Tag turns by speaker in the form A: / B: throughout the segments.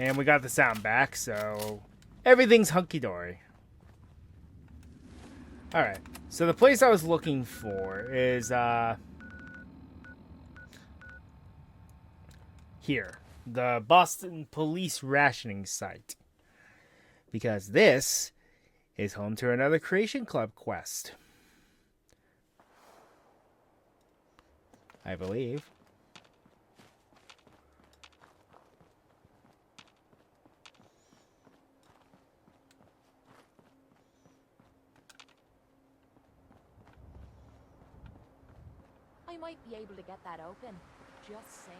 A: And we got the sound back, so everything's hunky-dory. Alright, so the place I was looking for is, here. The Boston Police Rationing Site. Because this is home to another Creation Club quest. I believe.
B: I might be able to get that open. Just saying.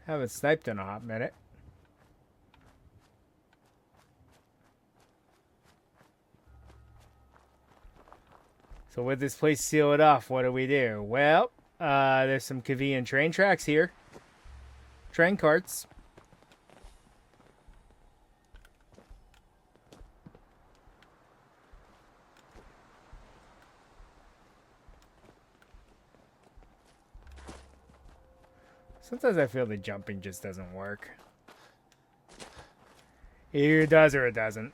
A: Haven't sniped in a hot minute. So with this place sealed off, what do we do? Well, there's some convenient train tracks here. Train carts. Sometimes I feel the jumping just doesn't work. Either it does or it doesn't.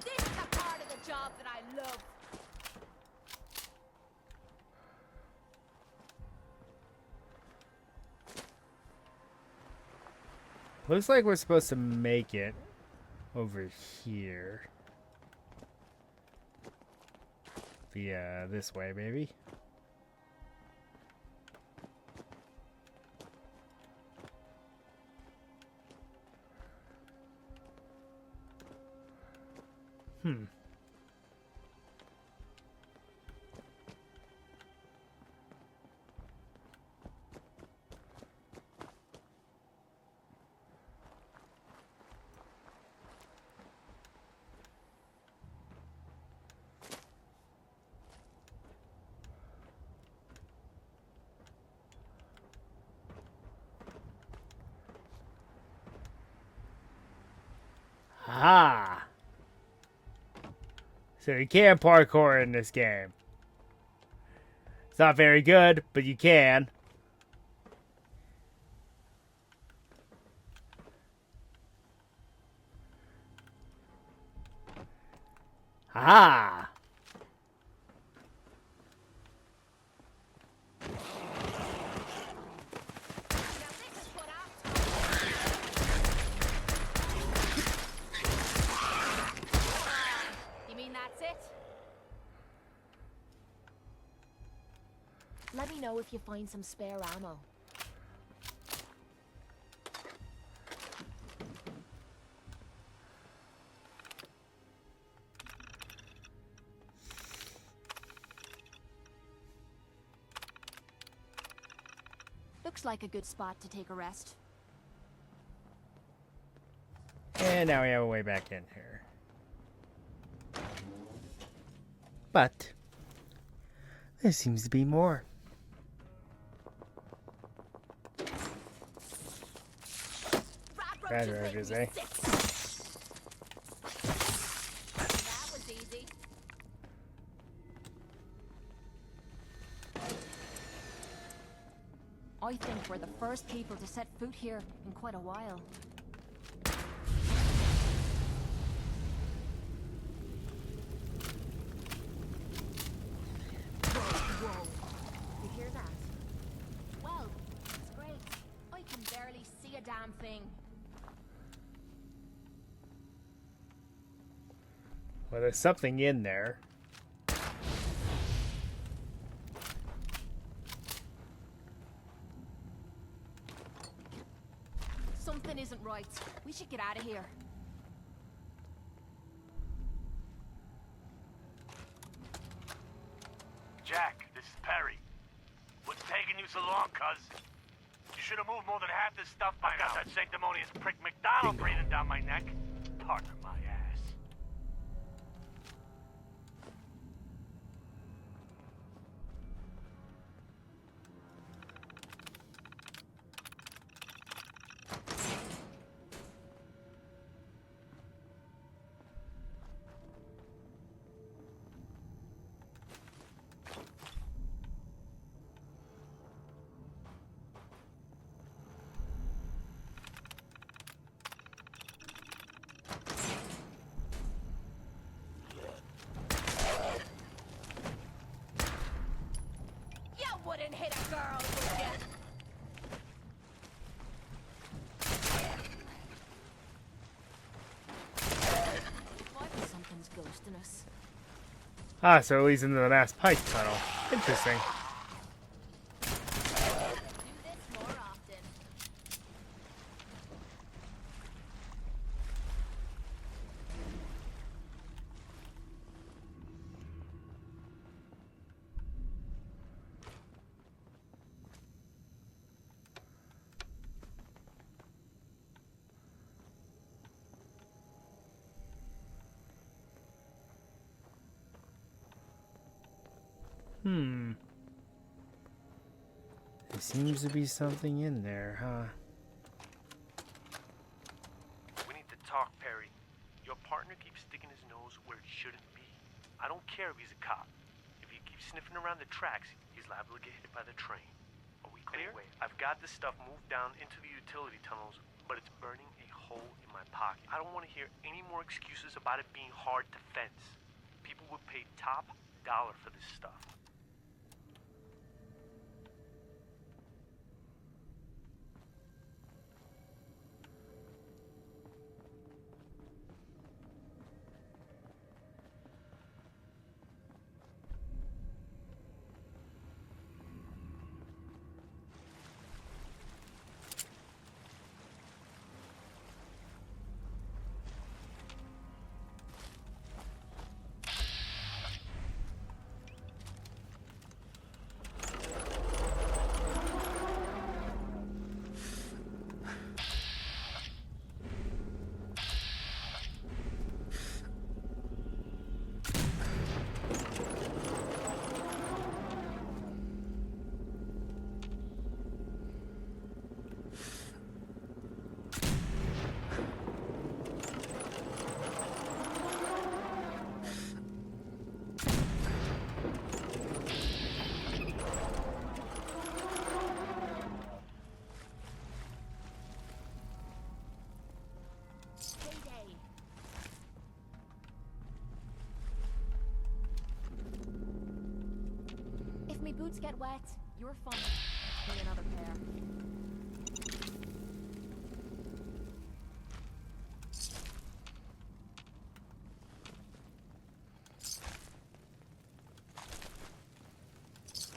B: This is the part of the job that I love.
A: Looks like we're supposed to make it over here. Via this way, maybe. Ah! So you can parkour in this game. It's not very good, but you can. Ah!
B: You mean that's it? Let me know if you find some spare ammo. Looks like a good spot to take a rest.
A: And now we have a way back in here. But there seems to be more. Bad roaches, eh?
B: That was easy. I think we're the first people to set foot here in quite a while. Whoa. You hear that? damn thing.
A: Well, there's something in there.
B: Something isn't right. We should get out of here.
C: Jack, this is Perry. What's taking you so long, cuz? You should have moved more than half this stuff by now. Got that sanctimonious prick McDonald breathing down my neck. Partner my ass.
B: You wouldn't hit a girl, would ya? Maybe something's ghosting us.
A: Ah, so he's in the mass pipe tunnel. Interesting.
B: Do this more often.
A: There seems to be something in there, huh?
C: We need to talk, Perry. Your partner keeps sticking his nose where it shouldn't be. I don't care if he's a cop. If he keeps sniffing around the tracks, he's liable to get hit by the train. Are we clear? Anyway, I've got this stuff moved down into the utility tunnels, but it's burning a hole in my pocket. I don't want to hear any more excuses about it being hard to fence. People would pay top dollar for this stuff.
B: Payday. If me boots get wet, you're fine. Bring another pair.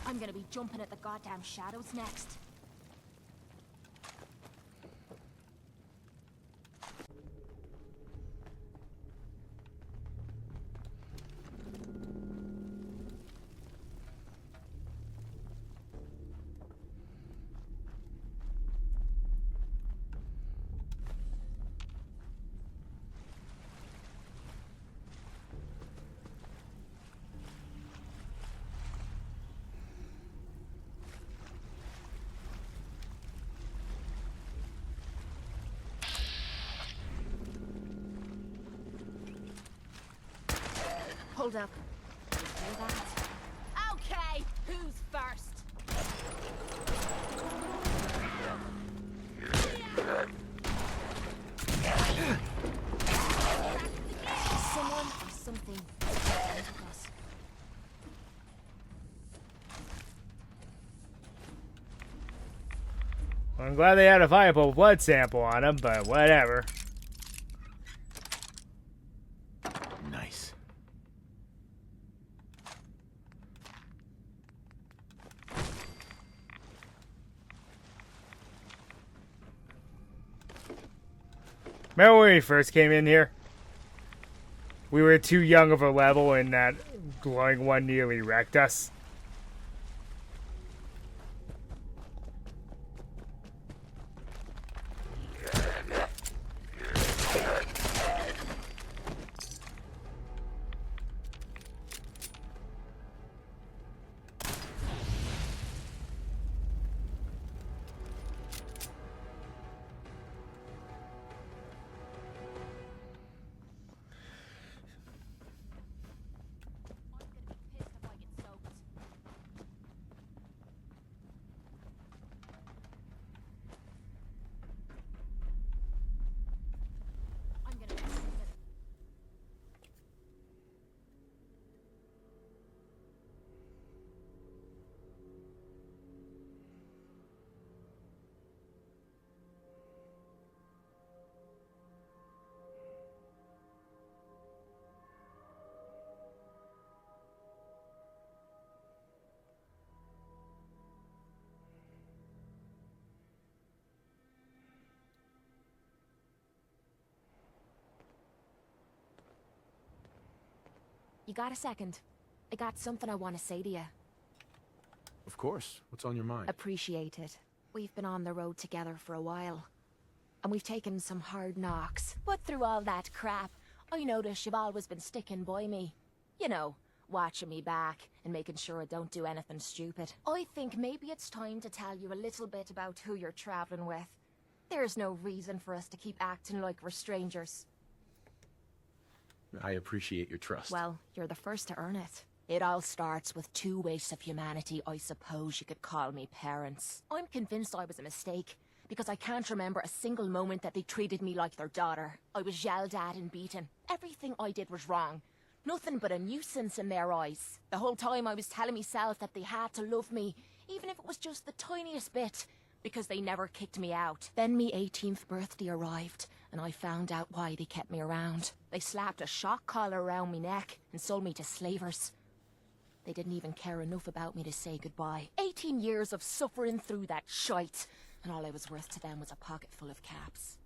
B: I'm gonna be jumping at the goddamn shadows next. Hold up. Did you hear that? Okay, who's first? Someone or something took us.
A: I'm I'm glad they had a viable blood sample on him, but whatever.
D: Nice.
A: Remember when we first came in here? We were too young of a level and that glowing one nearly wrecked us.
B: I'm gonna be pissed if You got a second? I got something I want to say to you.
D: Of course. What's on your mind?
B: Appreciate it. We've been on the road together for a while. And we've taken some hard knocks. But through all that crap, I notice you've always been sticking by me. You know, watching me back and making sure I don't do anything stupid. I think maybe it's time to tell you a little bit about who you're traveling with. There's no reason for us to keep acting like we're strangers.
D: I appreciate your trust.
B: Well, you're the first to earn it. It all starts with two wastes of humanity I suppose you could call me parents. I'm convinced I was a mistake, because I can't remember a single moment that they treated me like their daughter. I was yelled at and beaten. Everything I did was wrong. Nothing but a nuisance in their eyes. The whole time I was telling myself that they had to love me, even if it was just the tiniest bit, because they never kicked me out. Then me 18th birthday arrived, and I found out why they kept me around. They slapped a shock collar around me neck and sold me to slavers. They didn't even care enough about me to say goodbye. 18 years of suffering through that shite, and all I was worth to them was a pocket full of caps.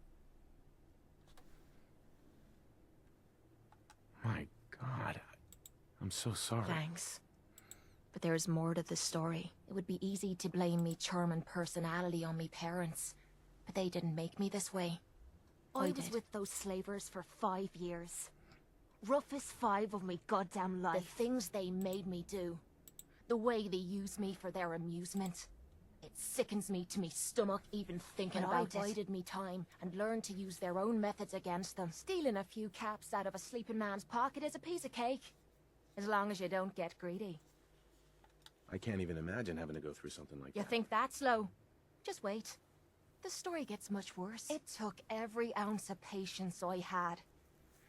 D: My God. I'm so sorry.
B: Thanks. But there's more to the story. It would be easy to blame me charming personality on me parents, but they didn't make me this way. I was with those slavers for 5 years. Roughest 5 of me goddamn life. The things they made me do. The way they used me for their amusement. It sickens me to me stomach even thinking about it. I bided me time and learned to use their own methods against them. Stealing a few caps out of a sleeping man's pocket is a piece of cake. As long as you don't get greedy.
D: I can't even imagine having to go through something like
B: You
D: that.
B: think that's low? Just wait. The story gets much worse. It took every ounce of patience I had.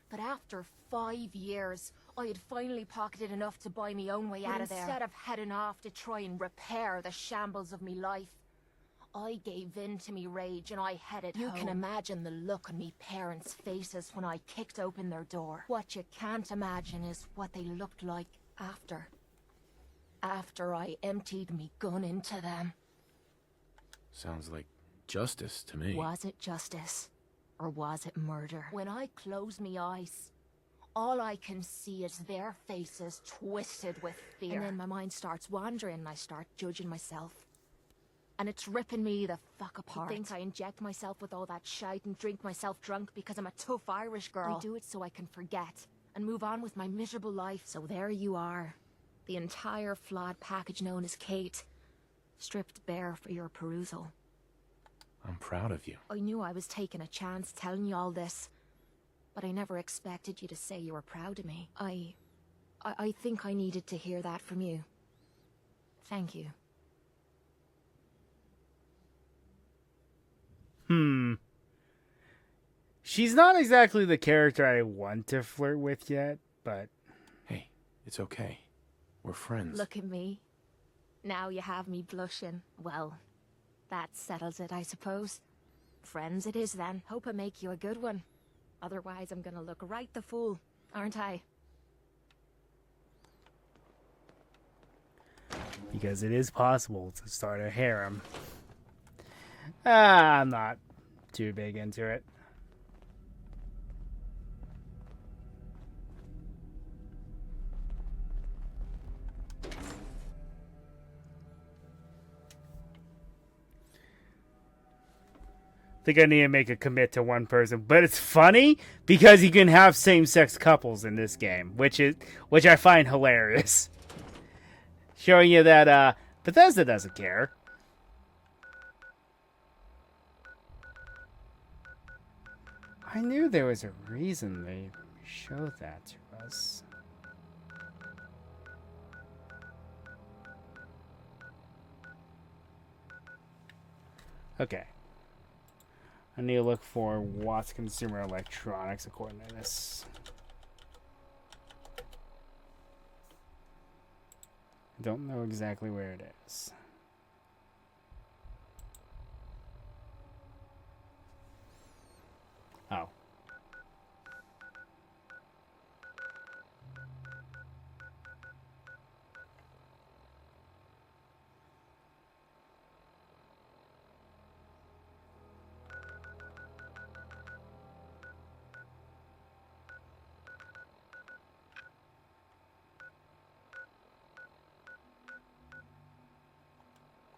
B: But after 5 years, I had finally pocketed enough to buy me own way out of there. Instead of heading off to try and repair the shambles of me life, I gave in to me rage and I headed home. You can imagine the look on me parents' faces when I kicked open their door. What you can't imagine is what they looked like after. After I emptied me gun into them.
D: Sounds like justice to me.
B: Was it justice? Or was it murder? When I close me eyes, all I can see is their faces twisted with fear. And then my mind starts wandering and I start judging myself. And it's ripping me the fuck apart. I think I inject myself with all that shite and drink myself drunk because I'm a tough Irish girl. I do it so I can forget and move on with my miserable life. So there you are. The entire flawed package known as Kate. Stripped bare for your perusal.
D: I'm proud of you.
B: I knew I was taking a chance telling you all this, but I never expected you to say you were proud of me. I think I needed to hear that from you. Thank you.
A: She's not exactly the character I want to flirt with yet, but...
D: Hey, it's okay. We're friends.
B: Look at me. Now you have me blushing. Well, That settles it, I suppose. Friends it is then. Hope I make you a good one. Otherwise I'm gonna look right the fool, aren't I?
A: Because it is possible to start a harem. I'm not too big into it. I think I need to make a commit to one person, but it's funny because you can have same-sex couples in this game, which I find hilarious. Showing you that Bethesda doesn't care. I knew there was a reason they showed that to us. Okay. I need to look for Watts Consumer Electronics according to this. I don't know exactly where it is. Oh.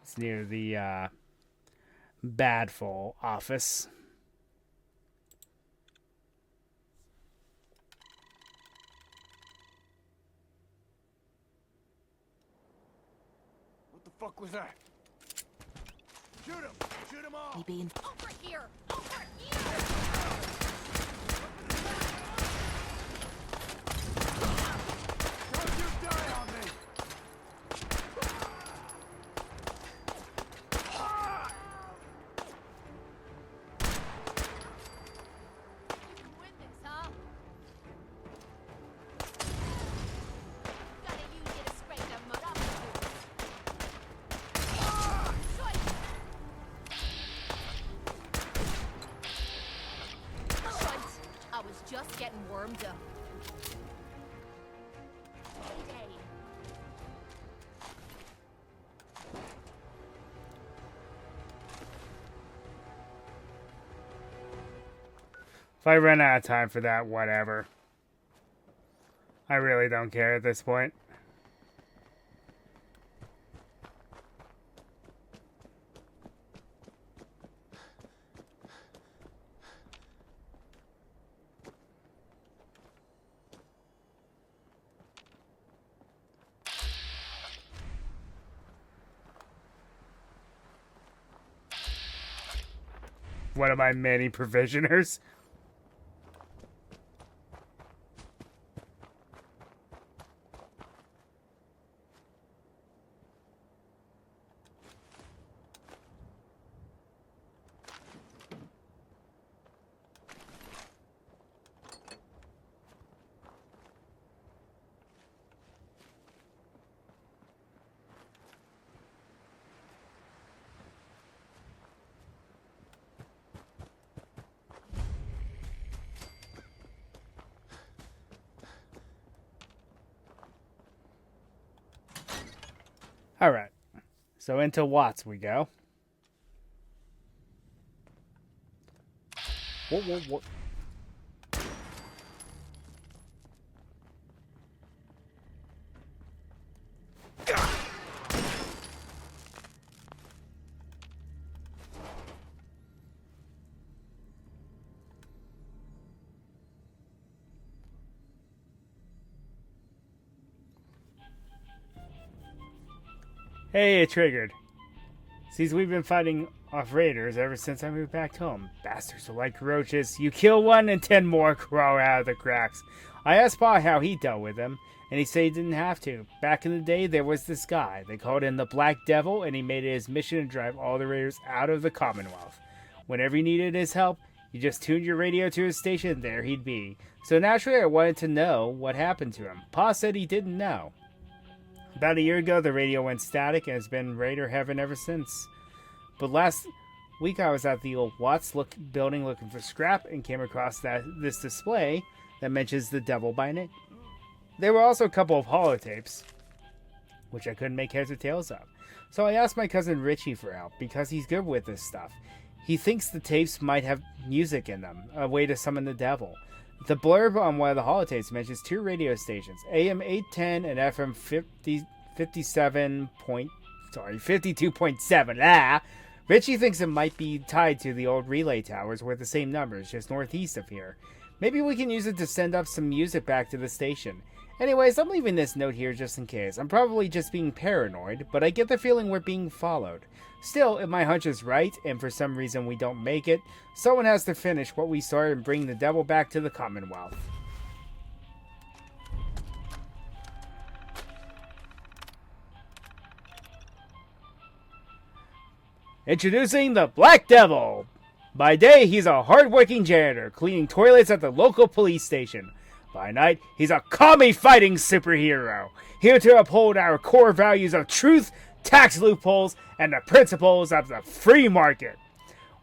A: It's near the Badful office.
C: What the fuck was that? Shoot him! Shoot him all!
B: He being
E: Over here! Over here!
C: Don't you die on me!
E: You can win this, huh? Gotta use it to scrape the mud off the Shite! I was just getting warmed up. Payday.
A: If I run out of time for that, whatever. I really don't care at this point. One of my many provisioners. All right. So into Watts we go. What? Hey, it triggered. Seems we've been fighting off raiders ever since I moved back home. Bastards are like roaches. You kill one and 10 more crawl out of the cracks. I asked Pa how he dealt with them, and he said he didn't have to. Back in the day, there was this guy. They called him the Black Devil, and he made it his mission to drive all the raiders out of the Commonwealth. Whenever you needed his help, you just tuned your radio to his station, and there he'd be. So naturally, I wanted to know what happened to him. Pa said he didn't know. About a year ago, the radio went static and has been raider heaven ever since. But last week I was at the old Watts building looking for scrap and came across this display that mentions the devil by name. There were also a couple of holotapes, which I couldn't make heads or tails of. So I asked my cousin Richie for help because he's good with this stuff. He thinks the tapes might have music in them, a way to summon the devil. The blurb on one of the holotapes mentions 2 radio stations, AM 810 and FM 52.7. Richie thinks it might be tied to the old relay towers with the same numbers, just northeast of here. Maybe we can use it to send up some music back to the station. Anyways, I'm leaving this note here just in case. I'm probably just being paranoid, but I get the feeling we're being followed. Still, if my hunch is right, and for some reason we don't make it, someone has to finish what we started and bring the devil back to the Commonwealth. Introducing the Black Devil! By day, he's a hard-working janitor, cleaning toilets at the local police station. By night, he's a commie-fighting superhero, here to uphold our core values of truth, tax loopholes, and the principles of the free market.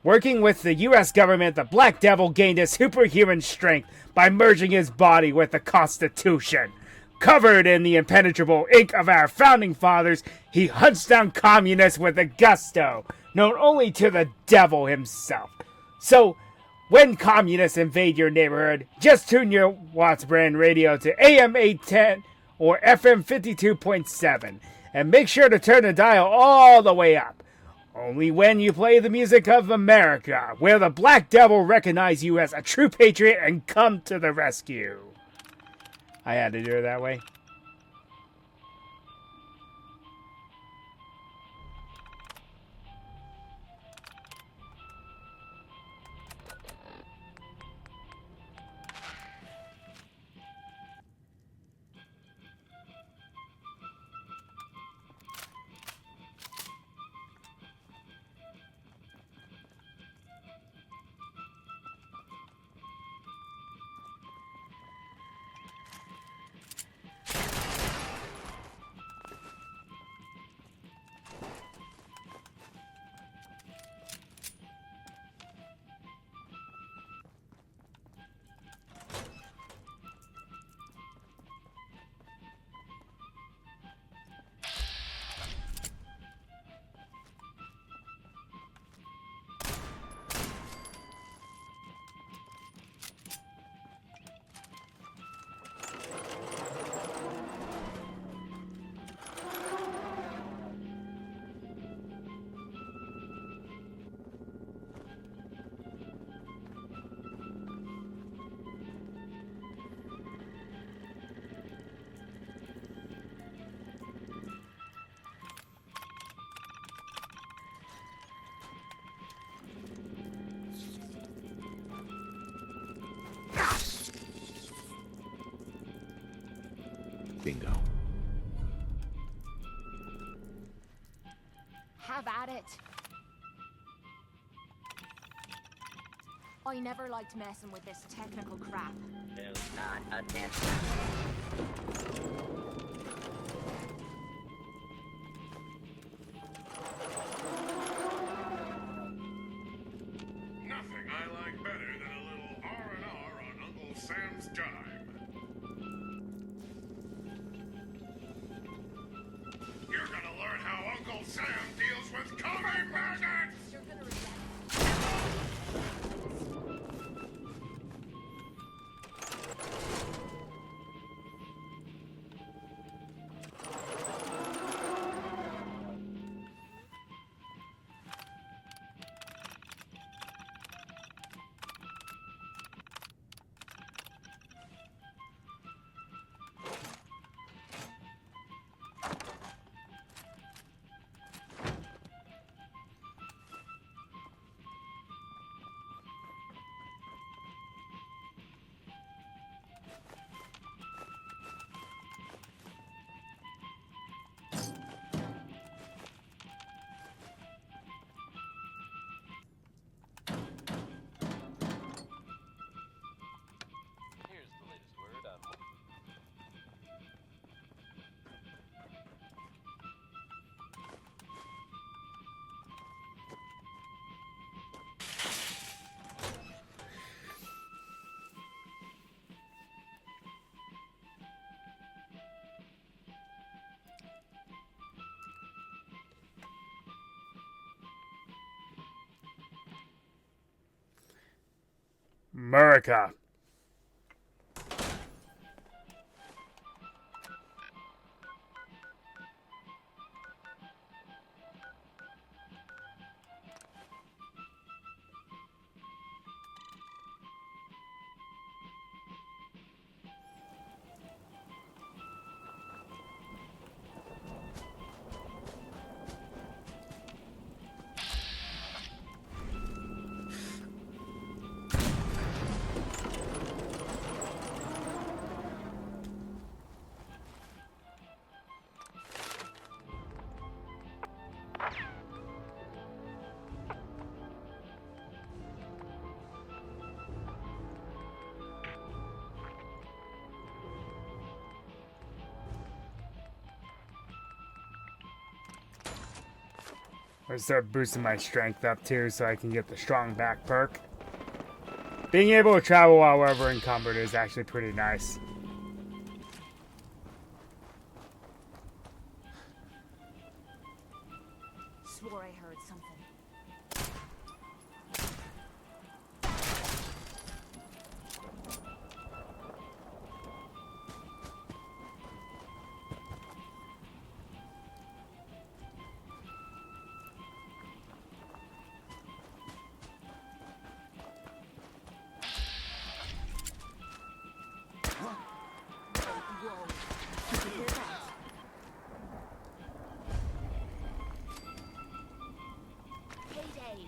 A: Working with the U.S. government, the Black Devil gained his superhuman strength by merging his body with the Constitution. Covered in the impenetrable ink of our founding fathers, he hunts down communists with a gusto, known only to the devil himself. So, when communists invade your neighborhood, just tune your Watts brand radio to AM 810 or FM 52.7 and make sure to turn the dial all the way up. Only when you play the music of America will the Black Devil recognize you as a true patriot and come to the rescue. I had to do it that way.
D: Bingo.
B: Have at it. I never liked messing with this technical crap.
F: Do not attempt.
G: Nothing I like better than a little R&R on Uncle Sam's dime. You're gonna learn how Uncle Sam deals with commie bandits!
B: You're gonna regret
A: America. I'm gonna start boosting my strength up too so I can get the strong back perk. Being able to travel while we're encumbered is actually pretty nice.
B: Swore I heard something. Whoa. Did you hear that? Payday.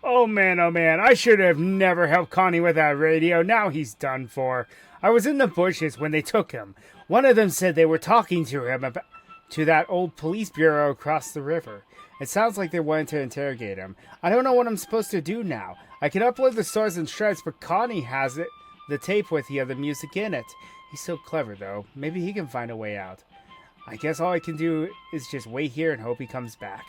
A: Oh man, I should have never helped Connie with that radio. Now he's done for. I was in the bushes when they took him. One of them said they were talking to him about to that old police bureau across the river. It sounds like they wanted to interrogate him. I don't know what I'm supposed to do now. I can upload the stars and stripes, but Connie has it, the tape with the other music in it. He's so clever though. Maybe he can find a way out. I guess all I can do is just wait here and hope he comes back.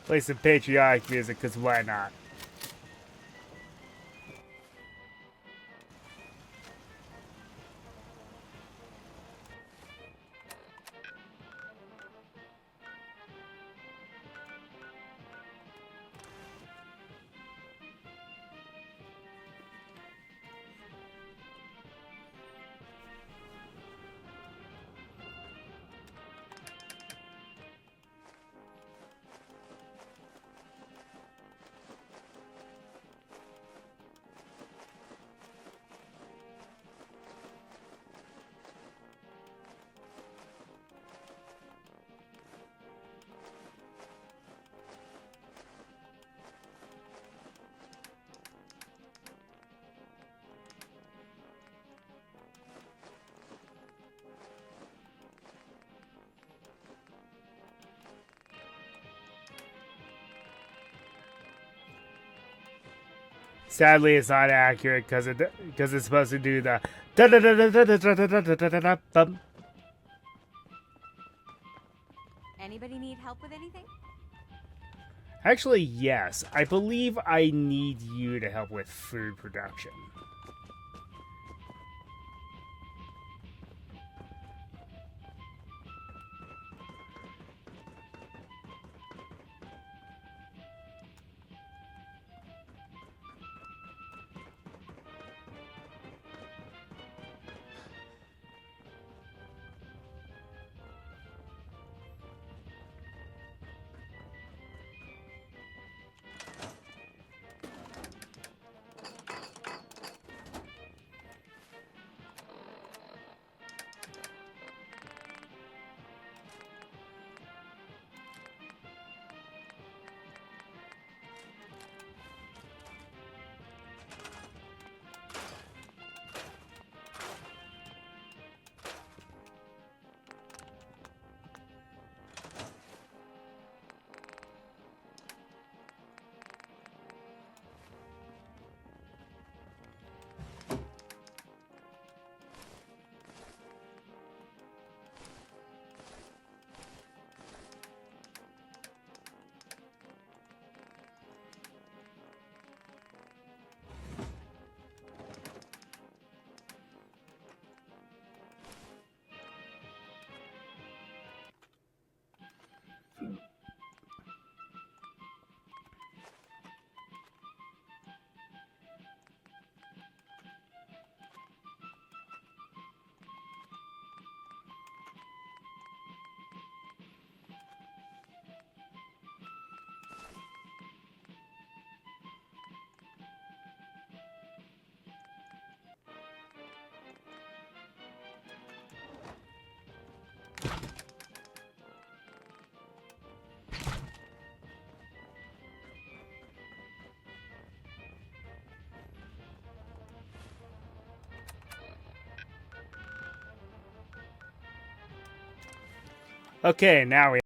A: Play some patriotic music, because why not? Sadly, it's not accurate because it's supposed to do the.
H: Anybody need help with anything?
A: Actually, yes. I believe I need you to help with food production. Okay, now we